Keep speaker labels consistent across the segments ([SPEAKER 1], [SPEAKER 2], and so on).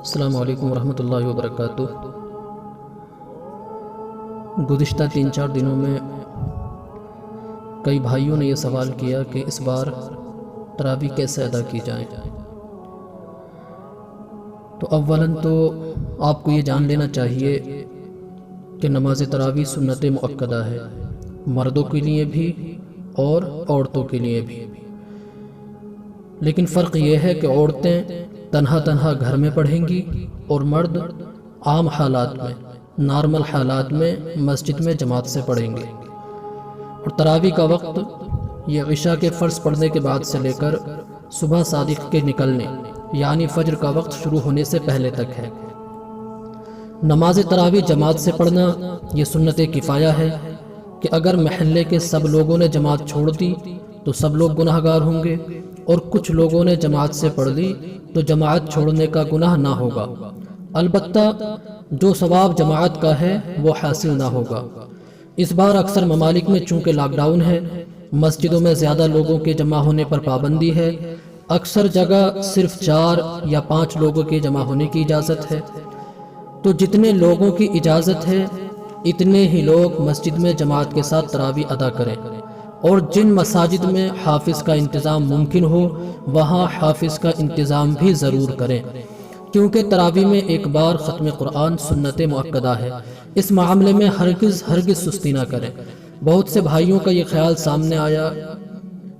[SPEAKER 1] السلام علیکم ورحمۃ اللہ وبرکاتہ۔ گزشتہ 3-4 دنوں میں کئی بھائیوں نے یہ سوال کیا کہ اس بار تراویح کیسے ادا کی جائے۔ تو اولاً تو آپ کو یہ جان لینا چاہیے کہ نماز تراویح سنت مؤکدہ ہے، مردوں کے لیے بھی اور عورتوں کے لیے بھی، لیکن فرق یہ ہے کہ عورتیں تنہا گھر میں پڑھیں گی اور مرد عام حالات میں، نارمل حالات میں مسجد میں جماعت سے پڑھیں گے۔ اور تراویح کا وقت یہ عشاء کے فرض پڑھنے کے بعد سے لے کر صبح صادق کے نکلنے یعنی فجر کا وقت شروع ہونے سے پہلے تک ہے۔ نماز تراویح جماعت سے پڑھنا یہ سنت کفایہ ہے کہ اگر محلے کے سب لوگوں نے جماعت چھوڑ دی تو سب لوگ گناہ گار ہوں گے، اور کچھ لوگوں نے جماعت سے پڑھ لی تو جماعت چھوڑنے کا گناہ نہ ہوگا، البتہ جو ثواب جماعت کا ہے وہ حاصل نہ ہوگا۔ اس بار اکثر ممالک میں چونکہ لاک ڈاؤن ہے، مسجدوں میں زیادہ لوگوں کے جمع ہونے پر پابندی ہے، اکثر جگہ صرف 4 یا 5 لوگوں کے جمع ہونے کی اجازت ہے، تو جتنے لوگوں کی اجازت ہے اتنے ہی لوگ مسجد میں جماعت کے ساتھ تراویح ادا کریں، اور جن مساجد میں حافظ کا انتظام ممکن ہو وہاں حافظ کا انتظام بھی ضرور کریں، کیونکہ تراویح میں ایک بار ختم قرآن سنت مؤکدہ ہے، اس معاملے میں ہرگز سستی نہ کریں۔ بہت سے بھائیوں کا یہ خیال سامنے آیا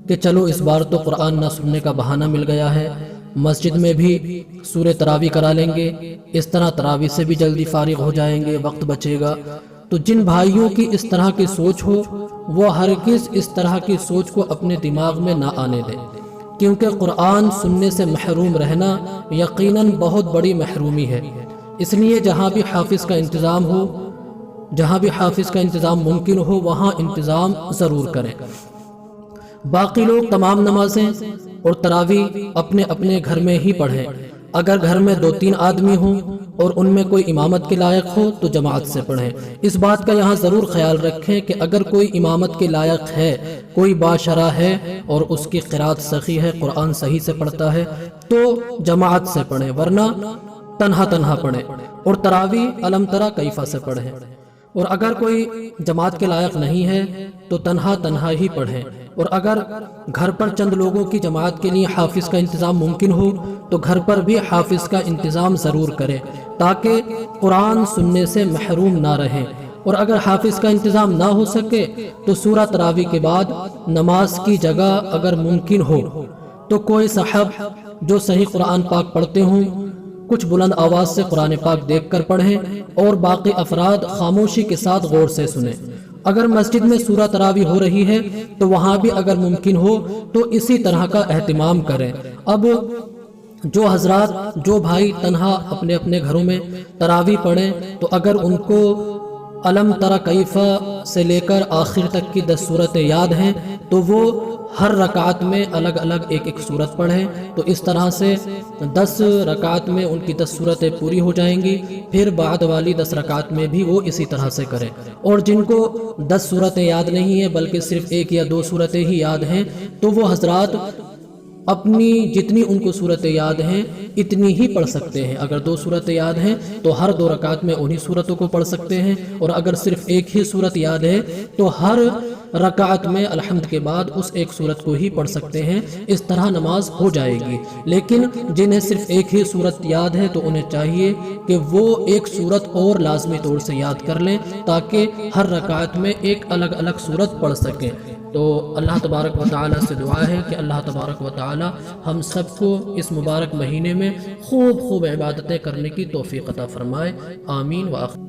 [SPEAKER 1] کہ چلو اس بار تو قرآن نہ سننے کا بہانہ مل گیا ہے، مسجد میں بھی سورہ تراویح کرا لیں گے، اس طرح تراویح سے بھی جلدی فارغ ہو جائیں گے، وقت بچے گا۔ تو جن بھائیوں کی اس طرح کی سوچ ہو وہ ہرگز اس طرح کی سوچ کو اپنے دماغ میں نہ آنے دیں، کیونکہ قرآن سننے سے محروم رہنا یقیناً بہت بڑی محرومی ہے۔ اس لیے جہاں بھی حافظ کا انتظام ہو، جہاں بھی حافظ کا انتظام ممکن ہو وہاں انتظام ضرور کریں۔ باقی لوگ تمام نمازیں اور تراویح اپنے اپنے گھر میں ہی پڑھیں۔ اگر گھر میں 2-3 آدمی ہوں اور ان میں کوئی امامت کے لائق ہو تو جماعت سے پڑھیں۔ اس بات کا یہاں ضرور خیال رکھیں کہ اگر کوئی امامت کے لائق ہے، کوئی باشرح ہے اور اس کی قرات صحیح ہے، قرآن صحیح سے پڑھتا ہے تو جماعت سے پڑھیں، ورنہ تنہا پڑھیں، اور تراویح الم تری کیف سے پڑھیں۔ اور اگر کوئی جماعت کے لائق نہیں ہے تو تنہا ہی پڑھیں، اور اگر گھر پر چند لوگوں کی جماعت کے لیے حافظ کا انتظام ممکن ہو تو گھر پر بھی حافظ کا انتظام ضرور کریں تاکہ قرآن سننے سے محروم نہ رہیں۔ اور اگر حافظ کا انتظام نہ ہو سکے تو سورہ تراویح کے بعد نماز کی جگہ اگر ممکن ہو تو کوئی صاحب جو صحیح قرآن پاک پڑھتے ہوں کچھ بلند آواز سے قرآن پاک دیکھ کر پڑھیں، اور باقی افراد خاموشی کے ساتھ غور سے سنیں۔ اگر مسجد میں سورہ تراویح ہو رہی ہے تو وہاں بھی اگر ممکن ہو تو اسی طرح کا اہتمام کریں۔ اب جو حضرات، جو بھائی تنہا اپنے اپنے گھروں میں تراویح پڑھیں تو اگر ان کو الم تری کیف سے لے کر آخر تک کی 10 سورتیں یاد ہیں تو وہ ہر رکعت میں الگ الگ ایک سورت پڑھیں، تو اس طرح سے 10 رکعت میں ان کی 10 سورتیں پوری ہو جائیں گی، پھر بعد والی 10 رکعت میں بھی وہ اسی طرح سے کریں۔ اور جن کو 10 سورتیں یاد نہیں ہیں بلکہ صرف 1 یا 2 سورتیں ہی یاد ہیں تو وہ حضرات اپنی جتنی ان کو سورتیں یاد ہیں اتنی ہی پڑھ سکتے ہیں۔ اگر 2 سورتیں یاد ہیں تو ہر 2 رکعت میں انہی سورتوں کو پڑھ سکتے ہیں، اور اگر صرف 1 ہی سورت یاد ہے تو ہر رکعت میں الحمد کے بعد اس 1 سورت کو ہی پڑھ سکتے ہیں، اس طرح نماز ہو جائے گی۔ لیکن جنہیں صرف 1 ہی سورت یاد ہے تو انہیں چاہیے کہ وہ 1 سورت اور لازمی طور سے یاد کر لیں تاکہ ہر رکعت میں ایک الگ الگ سورت پڑھ سکیں۔ تو اللہ تبارک و تعالیٰ سے دعا ہے کہ اللہ تبارک و تعالیٰ ہم سب کو اس مبارک مہینے میں خوب عبادتیں کرنے کی توفیق عطا فرمائے، آمین وآخر۔